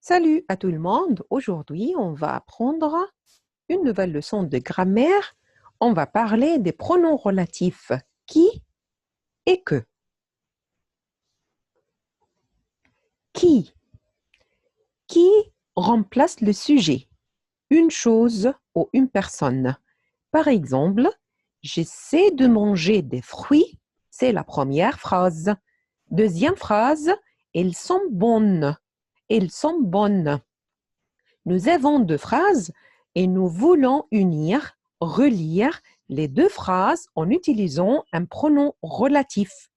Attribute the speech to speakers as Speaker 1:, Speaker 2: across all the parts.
Speaker 1: Salut à tout le monde. Aujourd'hui, on va apprendre une nouvelle leçon de grammaire. On va parler des pronoms relatifs qui et que. Qui? Qui remplace le sujet, une chose ou une personne. Par exemple, j'essaie de manger des fruits, c'est la première phrase. Deuxième phrase, elles sont bonnes. Elles sont bonnes. Nous avons deux phrases et nous voulons unir, relire les deux phrases en utilisant un pronom relatif.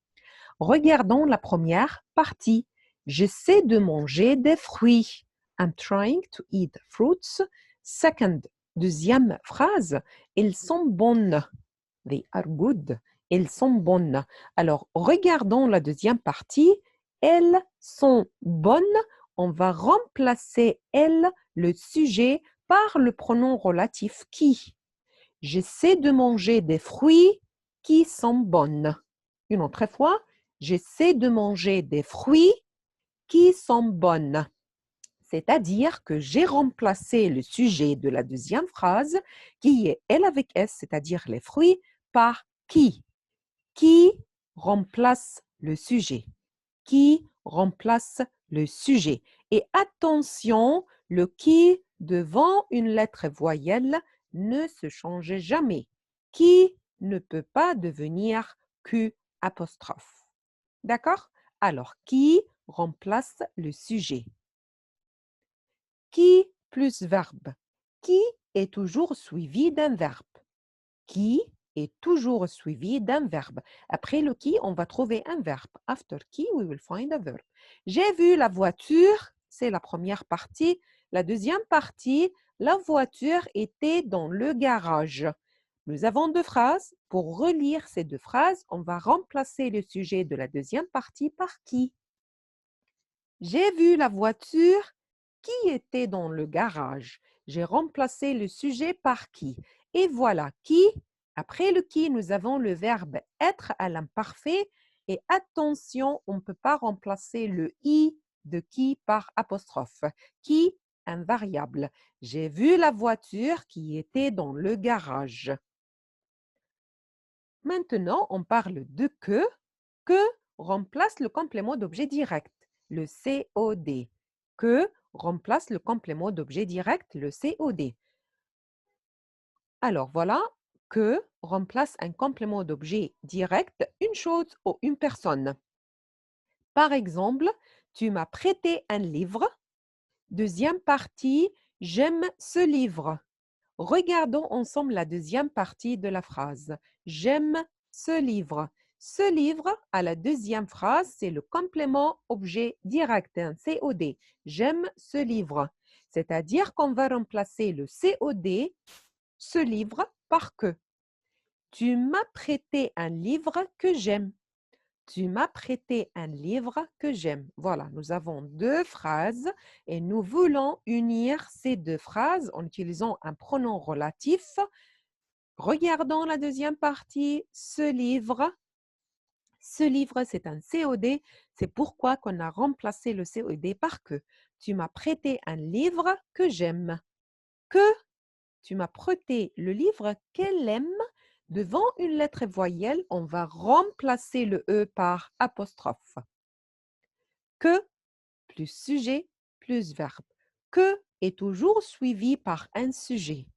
Speaker 1: Regardons la première partie. J'essaie de manger des fruits. I'm trying to eat fruits. Second, deuxième phrase, elles sont bonnes. They are good. Elles sont bonnes. Alors, regardons la deuxième partie. Elles sont bonnes. On va remplacer elles, le sujet, par le pronom relatif qui. J'essaie de manger des fruits qui sont bonnes. Une autre fois, j'essaie de manger des fruits qui sont bonnes. C'est-à-dire que j'ai remplacé le sujet de la deuxième phrase, qui est elle avec S, c'est-à-dire les fruits, par qui. Qui remplace le sujet. Qui remplace le sujet. Et attention, le qui devant une lettre voyelle ne se change jamais. Qui ne peut pas devenir Q apostrophe. D'accord? Alors, qui remplace le sujet? Qui plus verbe. Qui est toujours suivi d'un verbe. Qui est toujours suivi d'un verbe. Après le qui, on va trouver un verbe. After qui, we will find a verb. J'ai vu la voiture, c'est la première partie. La deuxième partie, la voiture était dans le garage. Nous avons deux phrases. Pour relire ces deux phrases, on va remplacer le sujet de la deuxième partie par qui. J'ai vu la voiture qui était dans le garage. J'ai remplacé le sujet par qui. Et voilà, qui. Après le qui, nous avons le verbe être à l'imparfait. Et attention, on ne peut pas remplacer le i de qui par apostrophe. Qui, invariable. J'ai vu la voiture qui était dans le garage. Maintenant, on parle de que. Que remplace le complément d'objet direct, le COD. Que remplace le complément d'objet direct, le COD. Alors voilà, que remplace un complément d'objet direct, une chose ou une personne. Par exemple, tu m'as prêté un livre. Deuxième partie, j'aime ce livre. Regardons ensemble la deuxième partie de la phrase. J'aime ce livre. Ce livre, à la deuxième phrase, c'est le complément objet direct, un COD. J'aime ce livre. C'est-à-dire qu'on va remplacer le COD, ce livre, par que. Tu m'as prêté un livre que j'aime. Tu m'as prêté un livre que j'aime. Voilà, nous avons deux phrases et nous voulons unir ces deux phrases en utilisant un pronom relatif. Regardons la deuxième partie. Ce livre, c'est un COD. C'est pourquoi qu'on a remplacé le COD par que. Tu m'as prêté un livre que j'aime. Que tu m'as prêté le livre qu'elle aime. Devant une lettre voyelle, on va remplacer le E par apostrophe. Que plus sujet plus verbe. Que est toujours suivi par un sujet.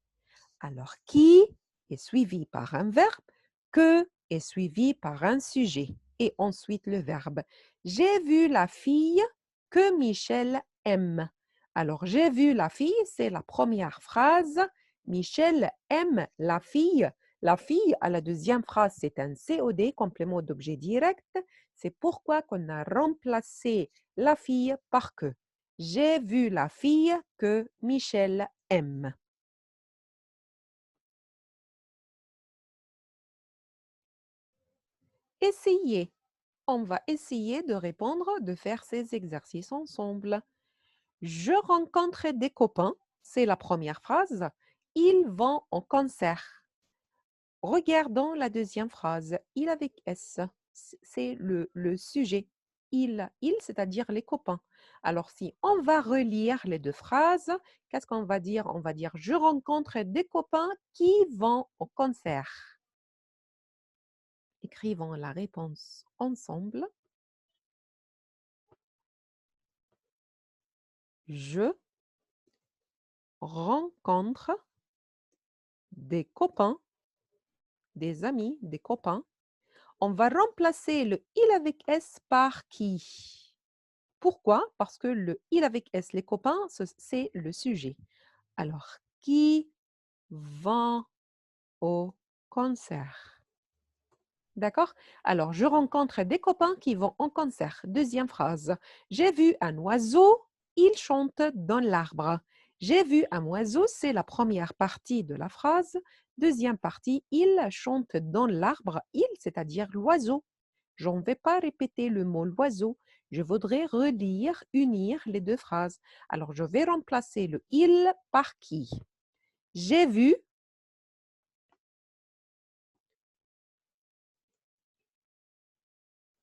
Speaker 1: Alors, qui est suivi par un verbe, que est suivi par un sujet. Et ensuite le verbe. J'ai vu la fille que Michel aime. Alors, j'ai vu la fille, c'est la première phrase. Michel aime la fille. La fille, à la deuxième phrase, c'est un COD, complément d'objet direct. C'est pourquoi qu'on a remplacé la fille par que. J'ai vu la fille que Michel aime. Essayez. On va essayer de répondre, de faire ces exercices ensemble. Je rencontre des copains, c'est la première phrase. Ils vont au concert. Regardons la deuxième phrase. Il avec S, c'est le sujet. il, c'est-à-dire les copains. Alors, si on va relire les deux phrases, qu'est-ce qu'on va dire? On va dire je rencontre des copains qui vont au concert. Écrivons la réponse ensemble. Je rencontre des copains, des amis, des copains. On va remplacer le il avec S par qui. Pourquoi? Parce que le il avec S, les copains, c'est le sujet. Alors, qui vont au concert? D'accord? Alors, je rencontre des copains qui vont au concert. Deuxième phrase. J'ai vu un oiseau, il chante dans l'arbre. J'ai vu un oiseau, c'est la première partie de la phrase. Deuxième partie, il chante dans l'arbre. Il, c'est-à-dire l'oiseau. Je ne vais pas répéter le mot l'oiseau. Je voudrais relire, unir les deux phrases. Alors, je vais remplacer le il par qui. J'ai vu,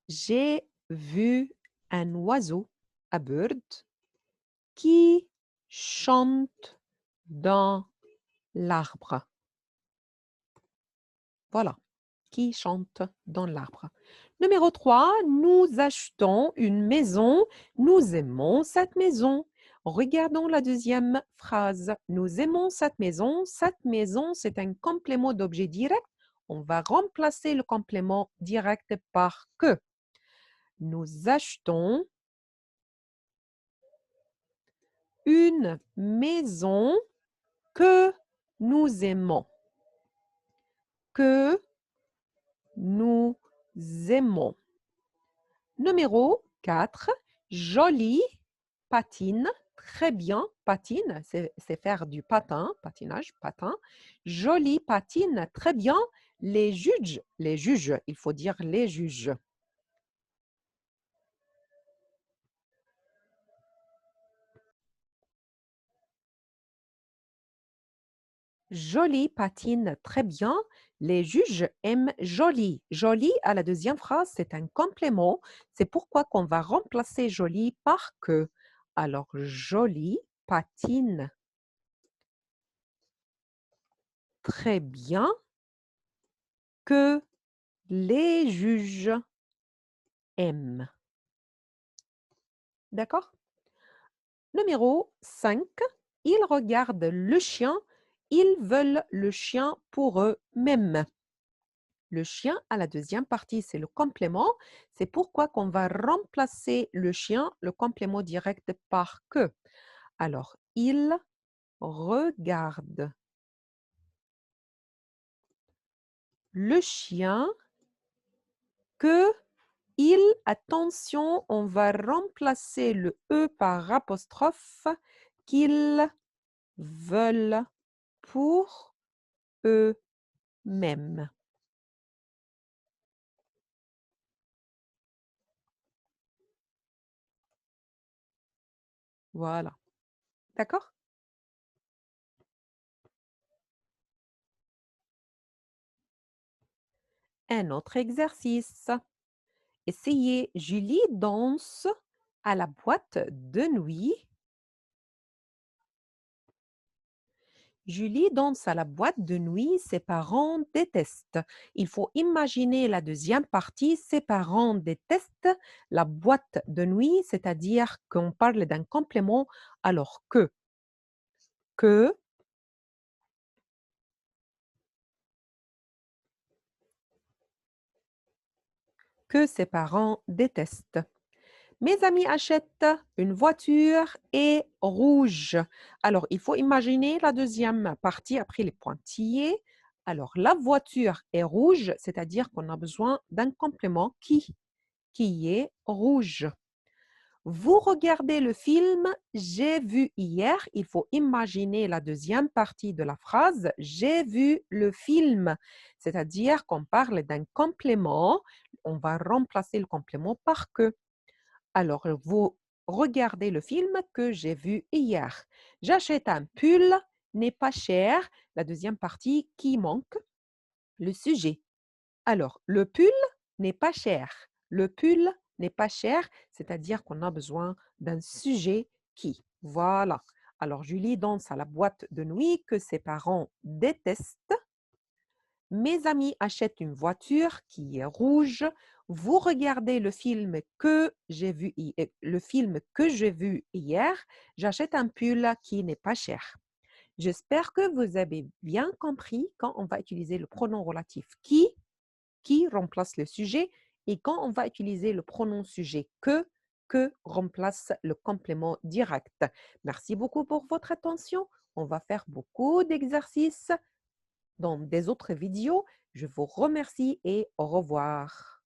Speaker 1: j'ai vu un oiseau, a bird, qui chante dans l'arbre. Voilà, qui chante dans l'arbre. Numéro 3, nous achetons une maison. Nous aimons cette maison. Regardons la deuxième phrase. Nous aimons cette maison. Cette maison, c'est un complément d'objet direct. On va remplacer le complément direct par que. Nous achetons une maison que nous aimons. Que nous aimons. Numéro 4, joli, patine, très bien, patine, c'est faire du patin, patinage, patin. Joli, patine, très bien. Les juges, il faut dire les juges. Joli patine très bien. Les juges aiment joli. Joli à la deuxième phrase, c'est un complément. C'est pourquoi qu'on va remplacer joli par que. Alors, joli patine très bien que les juges aiment. D'accord? Numéro 5, ils regardent le chien. Ils veulent le chien pour eux-mêmes. Le chien, à la deuxième partie, c'est le complément. C'est pourquoi qu'on va remplacer le chien, le complément direct, par que. Alors, il regarde le chien que il, attention, on va remplacer le E par apostrophe, qu'ils veulent pour eux-mêmes. Voilà. D'accord? Un autre exercice. Essayez. Julie danse à la boîte de nuit. Julie danse à la boîte de nuit, ses parents détestent. Il faut imaginer la deuxième partie, ses parents détestent la boîte de nuit, c'est-à-dire qu'on parle d'un complément alors que, que ses parents détestent. Mes amis achètent une voiture et rouge. Alors, il faut imaginer la deuxième partie après les pointillés. Alors, la voiture est rouge, c'est-à-dire qu'on a besoin d'un complément qui est rouge. Vous regardez le film J'ai vu hier. Il faut imaginer la deuxième partie de la phrase J'ai vu le film. C'est-à-dire qu'on parle d'un complément. On va remplacer le complément par que. Alors, vous regardez le film que j'ai vu hier. J'achète un pull, n'est pas cher. La deuxième partie qui manque, le sujet. Alors, le pull n'est pas cher. Le pull n'est pas cher, c'est-à-dire qu'on a besoin d'un sujet qui. Voilà. Alors, Julie danse à la boîte de nuit que ses parents détestent. Mes amis achètent une voiture qui est rouge. Vous regardez le film que j'ai vu hier. J'achète un pull qui n'est pas cher. J'espère que vous avez bien compris quand on va utiliser le pronom relatif qui remplace le sujet, et quand on va utiliser le pronom sujet que remplace le complément direct. Merci beaucoup pour votre attention. On va faire beaucoup d'exercices dans des autres vidéos. Je vous remercie et au revoir.